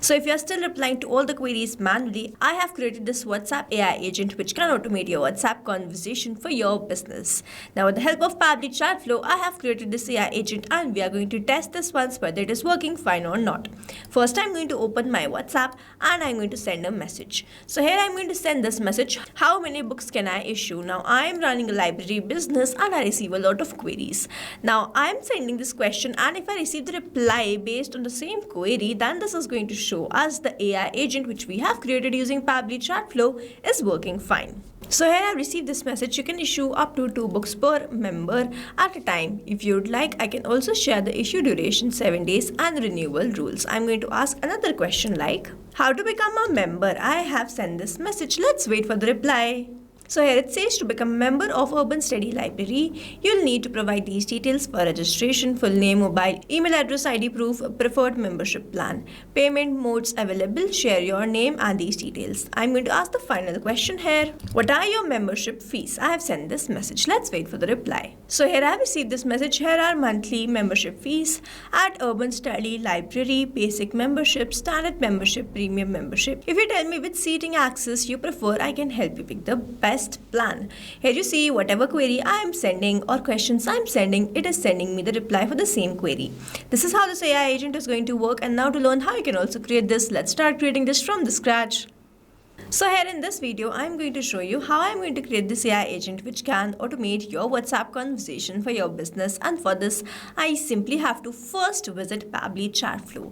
So if you are still replying to all the queries manually, I have created this WhatsApp AI agent which can automate your WhatsApp conversation for your business. Now with the help of Pabbly Chatflow, I have created this AI agent and we are going to test this once whether it is working fine or not. First I'm going to open my WhatsApp and I'm going to send a message. So here I'm going to send this message: how many books can I issue? Now I am running a library business and I receive a lot of queries. Now I am sending this question, and if I receive the reply based on the same query, then this is going to show us the AI agent which we have created using Pabbly Chatflow is working fine. So here I have received this message: you can issue up to 2 books per member at a time. If you would like, I can also share the issue duration, 7 days, and renewal rules. I'm going to ask another question like, how to become a member? I have sent this message. Let's wait for the reply. So here it says, to become a member of Urban Study Library, you'll need to provide these details for registration: full name, mobile, email address, ID proof, preferred membership plan, payment modes available, share your name and these details. I'm going to ask the final question here. What are your membership fees? I have sent this message. Let's wait for the reply. So here I have received this message. Here are monthly membership fees at Urban Study Library: basic membership, standard membership, premium membership. If you tell me which seating access you prefer, I can help you pick the best plan. Here you see, whatever query I am sending or questions I am sending, it is sending me the reply for the same query. This is how this AI agent is going to work. And now to learn how you can also create this, let's start creating this from the scratch. So here in this video, I'm going to show you how I'm going to create this AI agent which can automate your WhatsApp conversation for your business. And for this, I simply have to first visit Pabbly Chatflow.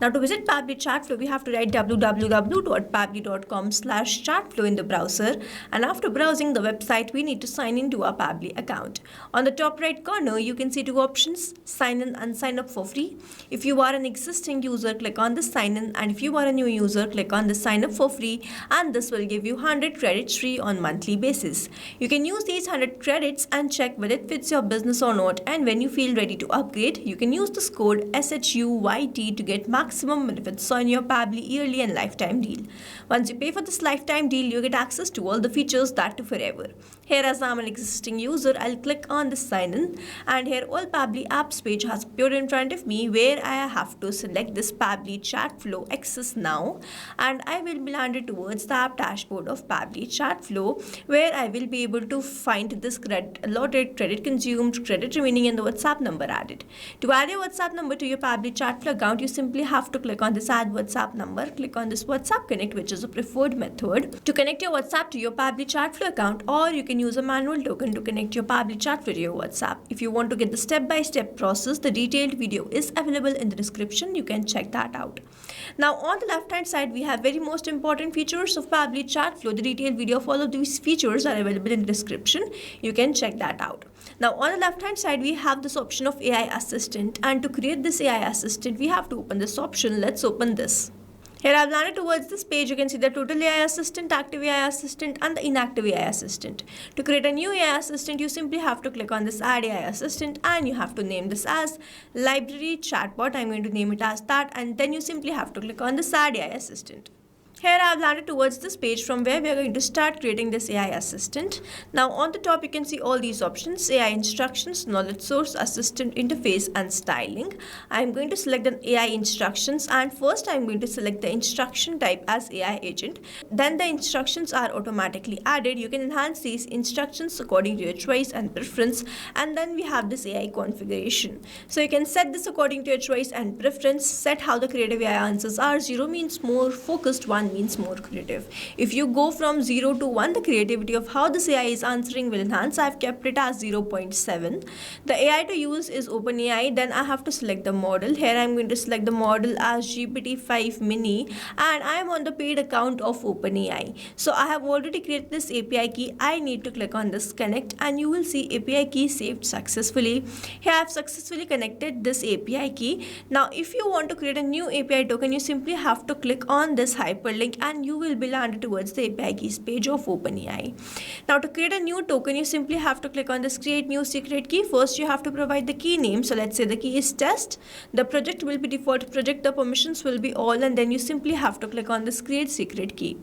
Now to visit Pabbly Chatflow, we have to write www.pabbly.com/chatflow in the browser. And after browsing the website, we need to sign into our Pabbly account. On the top right corner, you can see 2 options: sign in and sign up for free. If you are an existing user, click on the sign in, and if you are a new user, click on the sign up for free, and this will give you 100 credits free on monthly basis. You can use these 100 credits and check whether it fits your business or not, and when you feel ready to upgrade, you can use this code SHUYT to get maximum benefits on your Pabbly yearly and lifetime deal. Once you pay for this lifetime deal, you get access to all the features, that too forever. Here, as I'm an existing user, I'll click on the sign in, and here all Pabbly apps page has appeared in front of me, where I have to select this Pabbly Chatflow access now, and I will be landed towards the app dashboard of Pabbly Chatflow, where I will be able to find this allotted, credit consumed, credit remaining, and the WhatsApp number added. To add your WhatsApp number to your Pabbly Chatflow account, you simply have to click on this add WhatsApp number, click on this WhatsApp connect, which is a preferred method to connect your WhatsApp to your Pabbly Chatflow account, or you can use a manual token to connect your Pabbly Chatflow to your WhatsApp. If you want to get the step-by-step process, the detailed video is available in the description. You can check that out. Now on the left hand side, we have very most important features of Pabbly Chatflow. The detailed video of all of these features are available in the description. You can check that out. Now on the left hand side, we have this option of AI assistant, and to create this AI assistant, we have to open this option. Let's open this. Here I've landed towards this page. You can see the total AI assistant, active AI assistant, and the inactive AI assistant. To create a new AI assistant, you simply have to click on this add AI assistant, and you have to name this as library chatbot. I'm going to name it as that, and then you simply have to click on this add AI assistant. Here I have landed towards this page from where we are going to start creating this AI assistant. Now on the top, you can see all these options: AI instructions, knowledge source, assistant interface, and styling. I'm going to select an AI instructions, and first I'm going to select the instruction type as AI agent. Then the instructions are automatically added. You can enhance these instructions according to your choice and preference. And then we have this AI configuration. So you can set this according to your choice and preference. Set how the creative AI answers are. 0 means more focused, 1 means more creative. If you go from 0 to 1, the creativity of how this AI is answering will enhance. I've kept it as 0.7. The AI to use is OpenAI. Then I have to select the model. Here I'm going to select the model as GPT-5 mini, and I am on the paid account of OpenAI. So I have already created this API key. I need to click on this connect, and you will see API key saved successfully. Here I have successfully connected this API key. Now if you want to create a new API token, you simply have to click on this hyperlink hyperlink and you will be landed towards the API keys page of OpenAI. Now to create a new token, you simply have to click on this create new secret key. First you have to provide the key name. So let's say the key is test. The project will be default project, the permissions will be all, and then you simply have to click on this create secret key.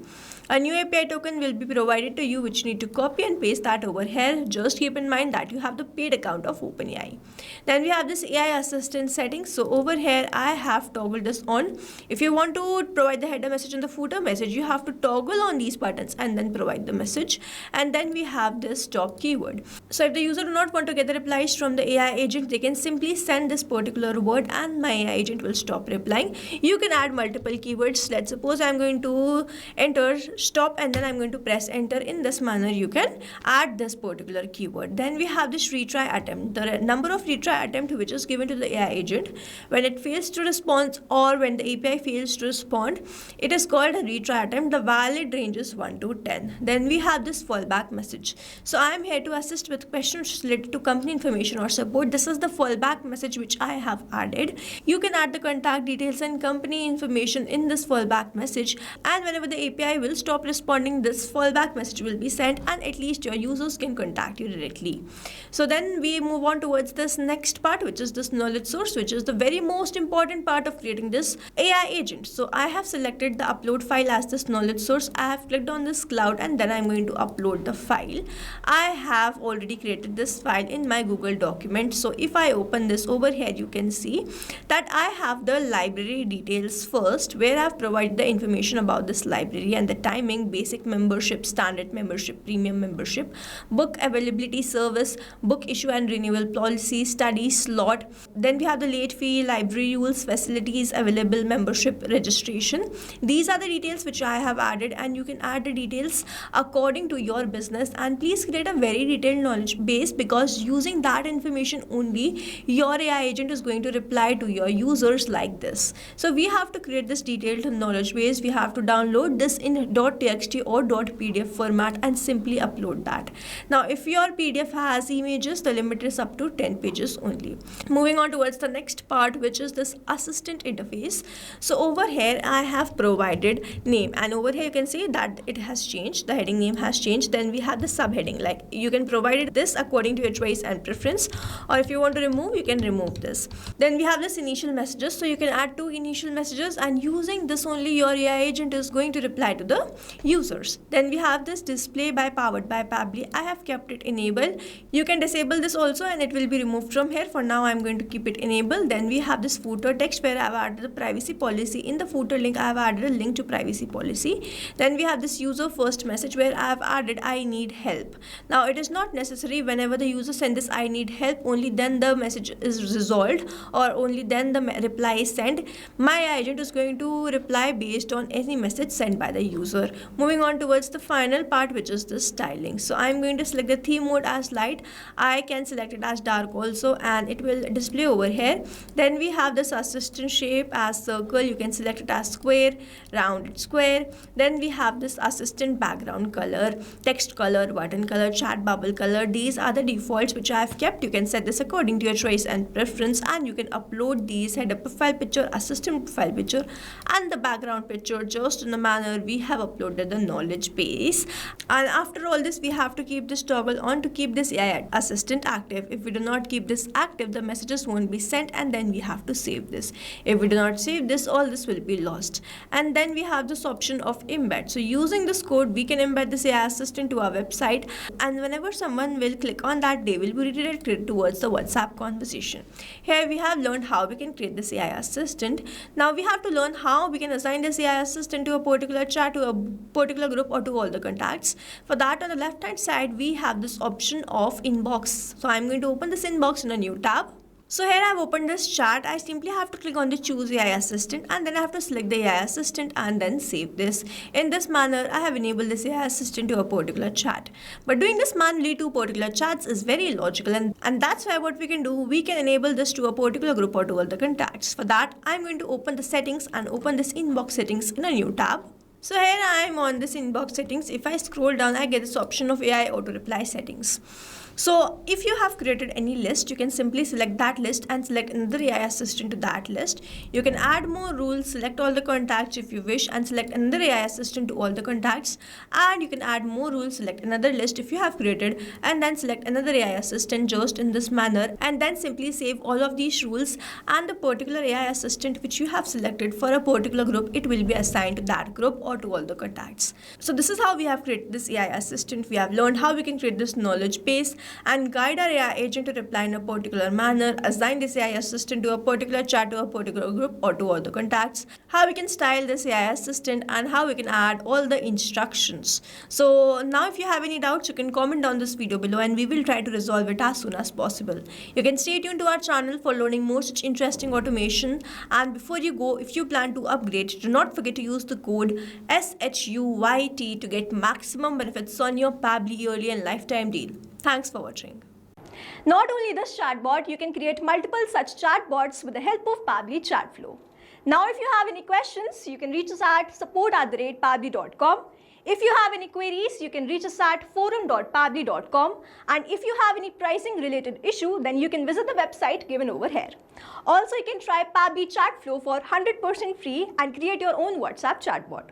A new API token will be provided to you, which you need to copy and paste that over here. Just keep in mind that you have the paid account of OpenAI. Then we have this AI assistant settings. So over here I have toggled this on. If you want to provide the header message and the footer message, you have to toggle on these buttons and then provide the message. And then we have this stop keyword. So if the user do not want to get the replies from the AI agent, they can simply send this particular word and my AI agent will stop replying. You can add multiple keywords. Let's suppose I'm going to enter stop and then I'm going to press enter. In this manner you can add this particular keyword. Then we have this retry attempt, the number of retry attempt which is given to the AI agent. When it fails to respond or when the API fails to respond, it is called a retry attempt. The valid range is 1 to 10. Then we have this fallback message. So I am here to assist with questions related to company information or support. This is the fallback message which I have added. You can add the contact details and company information in this fallback message, and whenever the API will stop responding, this fallback message will be sent and at least your users can contact you directly. So then we move on towards this next part, which is this knowledge source, which is the very most important part of creating this AI agent. So I have selected the upload file as this knowledge source. I have clicked on this cloud and then I'm going to upload the file. I have already created this file in my Google document. So if I open this over here, you can see that I have the library details first, where I've provided the information about this library and the timing, basic membership, standard membership, premium membership, book availability service, book issue and renewal policy, study slot. Then we have the late fee, library rules, facilities available, membership registration. These are the details which I have added, and you can add the details according to your business, and please create a very detailed knowledge base, because using that information only your AI agent is going to reply to your users like this. So we have to create this detailed knowledge base. We have to download this in .txt or .pdf format and simply upload that. Now if your PDF has images, the limit is up to 10 pages only. Moving on towards the next part, which is this assistant interface. So over here I have provided name, and over here you can see that it has changed, the heading name has changed. Then we have the subheading, like you can provide this according to your choice and preference, or if you want to remove, you can remove this. Then we have this initial messages, so you can add 2 initial messages, and using this only your AI agent is going to reply to the users. Then we have this display by powered by Pabbly. I have kept it enabled. You can disable this also and it will be removed from here. For now I'm going to keep it enabled. Then we have this footer text, where I have added the privacy policy. In the footer link I have added a link to privacy policy. Then we have this user first message, where I have added I need help. Now it is not necessary whenever the user sends this I need help, only then the message is resolved or only then the reply is sent. My agent is going to reply based on any message sent by the user. Moving on towards the final part, which is the styling. So I'm going to select the theme mode as light. I can select it as dark also, and it will display over here. Then we have this assistant shape as circle. You can select it as square, rounded square. Then we have this assistant background color, text color, button color, chat bubble color. These are the defaults which I have kept. You can set this according to your choice and preference, and you can upload these header profile picture, assistant profile picture, and the background picture just in the manner we have uploaded the knowledge base. And after all this, we have to keep this toggle on to keep this AI assistant active. If we do not keep this active, the messages won't be sent, and then we have to save this. If we do not save this, all this will be lost. And then we have this option of embed. So using this code, we can embed this AI assistant to our website, and whenever someone will click on that, they will be redirected towards the WhatsApp conversation. Here we have learned how we can create this AI assistant. Now we have to learn how we can assign this AI assistant to a particular chat, to a particular group, or to all the contacts. For that, on the left hand side, we have this option of inbox. So I'm going to open this inbox in a new tab. So here I have opened this chat. I simply have to click on the choose AI assistant, and then I have to select the AI assistant and then save this. In this manner, I have enabled this AI assistant to a particular chat. But doing this manually to particular chats is very illogical, and that's why what we can do, we can enable this to a particular group or to all the contacts. For that, I'm going to open the settings and open this inbox settings in a new tab. So here I am on this inbox settings. If I scroll down, I get this option of AI auto reply settings. So if you have created any list, you can simply select that list and select another AI assistant to that list. You can add more rules, select all the contacts if you wish, and select another AI assistant to all the contacts. And you can add more rules, select another list if you have created, and then select another AI assistant just in this manner, and then simply save all of these rules, and the particular AI assistant which you have selected for a particular group, it will be assigned to that group or to all the contacts. So this is how we have created this AI assistant. We have learned how we can create this knowledge base and guide our AI agent to reply in a particular manner, assign this AI assistant to a particular chat, to a particular group, or to all the contacts, how we can style this AI assistant, and how we can add all the instructions. So now if you have any doubts, you can comment down this video below and we will try to resolve it as soon as possible. You can stay tuned to our channel for learning more such interesting automation. And before you go, if you plan to upgrade, do not forget to use the code SHUYT to get maximum benefits on your Pabbly yearly and lifetime deal. Thanks for watching. Not only this chatbot, you can create multiple such chatbots with the help of Pabbly Chatflow. Now if you have any questions, you can reach us at support@pabbly.com. If you have any queries, you can reach us at forum.pabbly.com. And if you have any pricing related issue, then you can visit the website given over here. Also, you can try Pabbly Chatflow for 100% free and create your own WhatsApp chatbot.